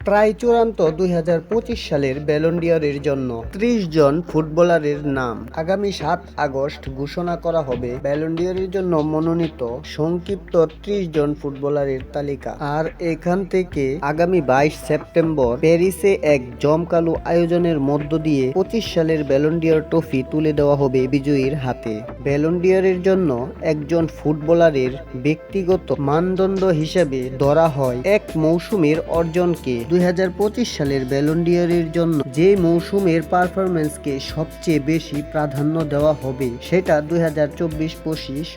প্রায় চূড়ান্ত 2025 সালের ব্যালন ডি'অরের জন্য 30 জন ফুটবলারের নাম আগামী 7 আগস্ট ঘোষণা করা হবে। ব্যালন ডি'অরের জন্য মনোনীত সংক্ষিপ্ত 30 জন ফুটবলারের তালিকা। আর এখান থেকে আগামী 22 সেপ্টেম্বর প্যারিসে এক জমকালো আয়োজনের মধ্য দিয়ে 25 সালের ব্যালন ডি'অর ট্রফি তুলে দেওয়া হবে বিজয়ীর হাতে। ব্যালন ডি'অরের জন্য একজন ফুটবলারের ব্যক্তিগত মানদণ্ড হিসেবে ধরা হয় এক মৌসুমের অর্জনকে। 2025 সালের ব্যালন ডি'অরের জন্য যে মৌসুমের পারফরম্যান্সকে সবচেয়ে বেশি প্রাধান্য দেওয়া হবে সেটা 2024-25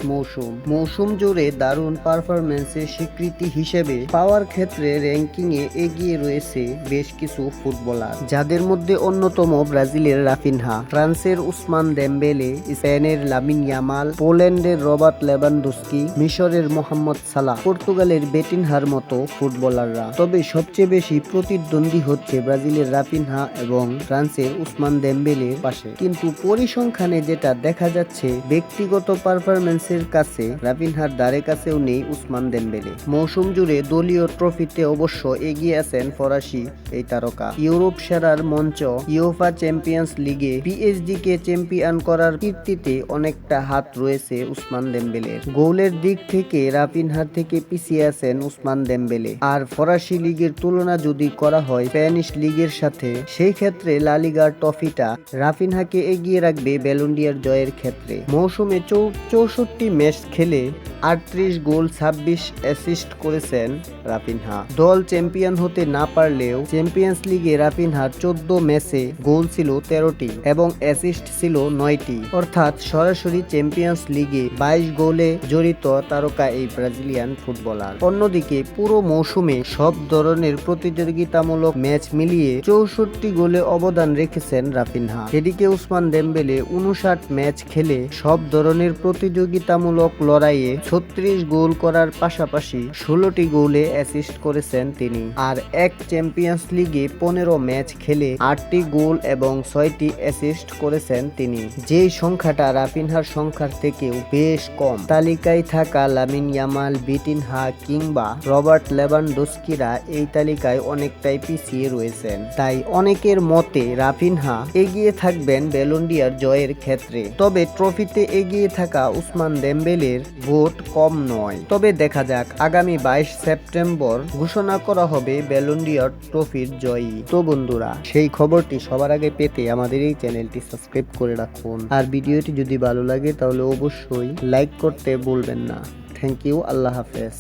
মৌসুম জুড়ে দারুণ পারফরম্যান্সের স্বীকৃতি হিসেবে পাওয়ার ক্ষেত্রে র্যাঙ্কিংয়ে এগিয়ে রয়েছে বেশ কিছু ফুটবলার, যাদের মধ্যে অন্যতম ব্রাজিলের রাফিনহা, ফ্রান্সের উসমান দেমবেলে, স্পেনের লামিন ইয়ামাল, পোল্যান্ডের রবার্ট লেভানডস্কি, মিশরের মোহাম্মদ সালাহ, পর্তুগালের বেটিনহার মতো ফুটবলাররা। তবে সবচেয়ে বেশি প্রতিদ্বন্দ্বী হচ্ছে ব্রাজিলের রাফিনহা এবং ফ্রান্সের উসমান দেমবেলের পাশে। কিন্তু পরিসংখ্যানে যেটা দেখা যাচ্ছে, ব্যক্তিগত পারফরম্যান্সের কাছে রাফিনহার ধারে কাছেও নেই উসমান দেমবেলে। মৌসুম জুড়ে দলীয় ট্রফিতে অবশ্য এগিয়ে আছেন ফরাসি এই তারকা। ইউরোপ সেরার মঞ্চ ইউফা চ্যাম্পিয়ন্স লিগে পিএসজি কে চ্যাম্পিয়ন করার কীর্তিতে অনেকটা হাত রয়েছে উসমান দেমবেলের। গোলের দিক থেকে রাফিনহার থেকে পিছিয়ে আছেন উসমান দেমবেলে। আর ফরাসি লিগের তুলনা যদি করা হয় স্প্যানিশ লিগের সাথে, সেই ক্ষেত্রে লা লিগার ট্রফিটা রাফিনহাকে এগিয়ে রাখবে ব্যালন ডি'অর জয়ের ক্ষেত্রে। মৌসুমে 64 ম্যাচ খেলে 38 গোল 26 অ্যাসিস্ট করেছেন রাফিনহা। দল চ্যাম্পিয়ন হতে না পারলেও চ্যাম্পিয়ন্স লিগে রাফিনহার 14 ম্যাচে গোল ছিল 13টি এবং অ্যাসিস্ট ছিল 9টি, অর্থাৎ সরাসরি চ্যাম্পিয়ন্স লিগে 22 গোলে জড়িত তারকা এই ব্রাজিলিয়ান ফুটবলার। অন্যদিকে পুরো মৌসুমে সব ধরনের প্রতিযোগিতামূলক ম্যাচ মিলিয়ে 64 গোলে অবদান রেখেছেন রাফিনহা। এদিকে উসমান দেমবেলে 59 ম্যাচ খেলে সব ধরনের প্রতিযোগিতামূলক লড়াইয়ে 36 গোল করার পাশাপাশি 16টি গোলে অ্যাসিস্ট করেছেন তিনি। আর এক চ্যাম্পিয়ন্স লিগে 15 ম্যাচ খেলে 8টি গোল এবং 6টি অ্যাসিস্ট করেছেন তিনি, যেই সংখ্যাটা রাফিনহার সংখ্যার থেকেও বেশ কম। তালিকায় থাকা লামিন ইয়ামাল, বিটিনহা কিংবা রবার্ট লেভানডস্কিরা এই তালিকায় অনেকটাই পিছিয়ে রয়েছেন। তাই অনেকের মতে রাফিনহা এগিয়ে থাকবেন ব্যালন ডি'অর জয়ের ক্ষেত্রে। তবে ট্রফিতে এগিয়ে থাকা উসমান দেমবেলের ভোট কম নয়। তবে দেখা যাক, আগামী 22 সেপ্টেম্বর ঘোষণা করা হবে ব্যালন ডি'অর ট্রফির জয়ী। তো বন্ধুরা, সেই খবরটি সবার আগে পেতে আমাদের এই চ্যানেলটি সাবস্ক্রাইব করে রাখুন। আর ভিডিওটি যদি ভালো লাগে তাহলে অবশ্যই লাইক করতে ভুলবেন না। থ্যাংক ইউ, আল্লাহ হাফেজ।